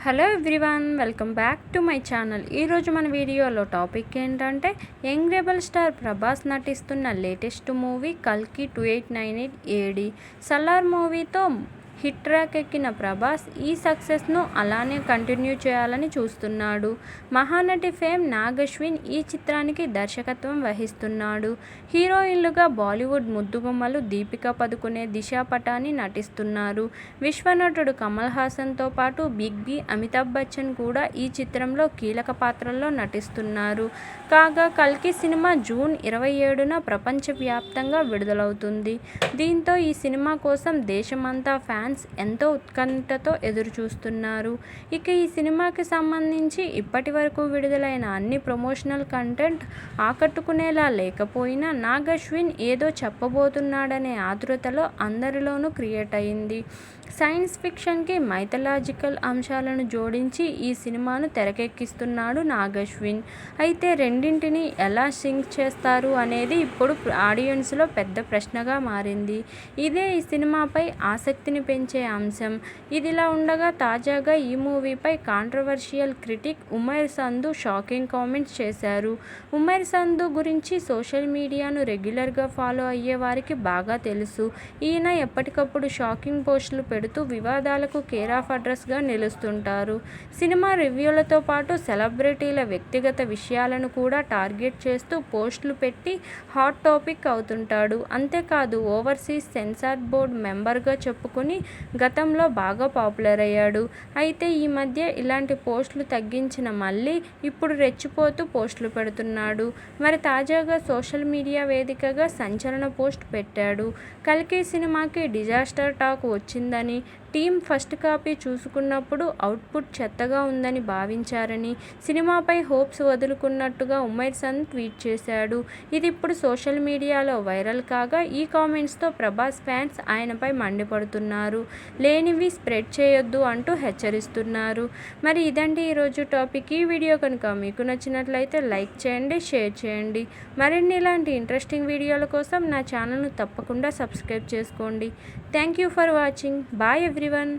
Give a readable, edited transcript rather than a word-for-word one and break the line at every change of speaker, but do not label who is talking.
Hello everyone, welcome back to my channel. ఈరోజు మన వీడియోలో టాపిక్ ఏంటంటే యంగ్ రెబల్ స్టార్ ప్రభాస్ నటిస్తున్న లేటెస్ట్ మూవీ కల్కి 2898 ఏడి. సలార్ మూవీతో హిట్ ట్రాక్ ఎక్కిన ప్రభాస్ ఈ సక్సెస్ను అలానే కంటిన్యూ చేయాలని చూస్తున్నాడు. మహానటి ఫేమ్ నాగ్ అశ్విన్ ఈ చిత్రానికి దర్శకత్వం వహిస్తున్నాడు. హీరోయిన్లుగా బాలీవుడ్ ముద్దుగుమ్మలు దీపికా పదుకునే, దిశా పటాని నటిస్తున్నారు. విశ్వనటుడు కమల్ హాసన్తో పాటు బిగ్ బి, అమితాబ్ బచ్చన్ కూడా ఈ చిత్రంలో కీలక పాత్రల్లో నటిస్తున్నారు. కాగా కల్కి సినిమా జూన్ 27న ప్రపంచవ్యాప్తంగా విడుదలవుతుంది. దీంతో ఈ సినిమా కోసం దేశమంతా ఫ్యాన్స్ ఎంతో ఉత్కంఠతో ఎదురుచూస్తున్నారు. ఇక ఈ సినిమాకి సంబంధించి ఇప్పటి వరకు విడుదలైన అన్ని ప్రమోషనల్ కంటెంట్ ఆకట్టుకునేలా లేకపోయినా నాగ్ అశ్విన్ ఏదో చెప్పబోతున్నాడనే ఆతృతలో అందరిలోనూ క్రియేట్ అయింది. సైన్స్ ఫిక్షన్కి మైథలాజికల్ అంశాలను జోడించి ఈ సినిమాను తెరకెక్కిస్తున్నాడు నాగ్ అశ్విన్. అయితే రెండింటిని ఎలా సింక్ చేస్తారు అనేది ఇప్పుడు ఆడియన్స్లో పెద్ద ప్రశ్నగా మారింది. ఇదే ఈ సినిమాపై ఆసక్తిని పెంచే అంశం. ఇదిలా ఉండగా తాజాగా ఈ మూవీపై controversial critic Umair Sandhu shocking comments చేశారు. ఉమైర్ సంధు గురించి సోషల్ మీడియాను రెగ్యులర్గా ఫాలో అయ్యే వారికి బాగా తెలుసు. ఈయన ఎప్పటికప్పుడు షాకింగ్ పోస్టులు పెడుతూ వివాదాలకు కేర్ ఆఫ్ అడ్రస్గా నిలుస్తుంటారు. సినిమా రివ్యూలతో పాటు సెలబ్రిటీల వ్యక్తిగత విషయాలను కూడా టార్గెట్ చేస్తూ పోస్టులు పెట్టి హాట్ టాపిక్ అవుతుంటాడు. అంతేకాదు ఓవర్సీస్ సెన్సార్ బోర్డ్ మెంబర్గా చెప్పుకుని గతంలో బాగా పాపులర్ అయ్యాడు. అయితే ఈ మధ్య ఇలాంటి పోస్టులు తగ్గించిన మళ్ళీ ఇప్పుడు రెచ్చిపోతూ పోస్టులు పెడుతున్నాడు. మరి తాజాగా సోషల్ మీడియా వేదికగా సంచలన పోస్ట్ పెట్టాడు. కల్కి సినిమాకి డిజాస్టర్ టాక్ వచ్చిందని, టీమ్ ఫస్ట్ కాపీ చూసుకున్నప్పుడు అవుట్పుట్ చెత్తగా ఉందని భావించారని, సినిమాపై హోప్స్ వదులుకున్నట్టుగా ఉమైర్ సంధ్ ట్వీట్ చేశాడు. ఇది ఇప్పుడు సోషల్ మీడియాలో వైరల్ కాగా ఈ కామెంట్స్తో ప్రభాస్ ఫ్యాన్స్ ఆయనపై మండిపడుతున్నారు. లేనివి స్ప్రెడ్ చేయొద్దు అంటూ హెచ్చరిస్తున్నారు. మరి ఇదండి ఈరోజు టాపిక్. ఈ వీడియో కనుక మీకు నచ్చినట్లయితే లైక్ చేయండి, షేర్ చేయండి. మరిన్ని ఇలాంటి ఇంట్రెస్టింగ్ వీడియోల కోసం నా ఛానల్ను తప్పకుండా సబ్స్క్రైబ్ చేసుకోండి. Thank you for watching. Bye everyone.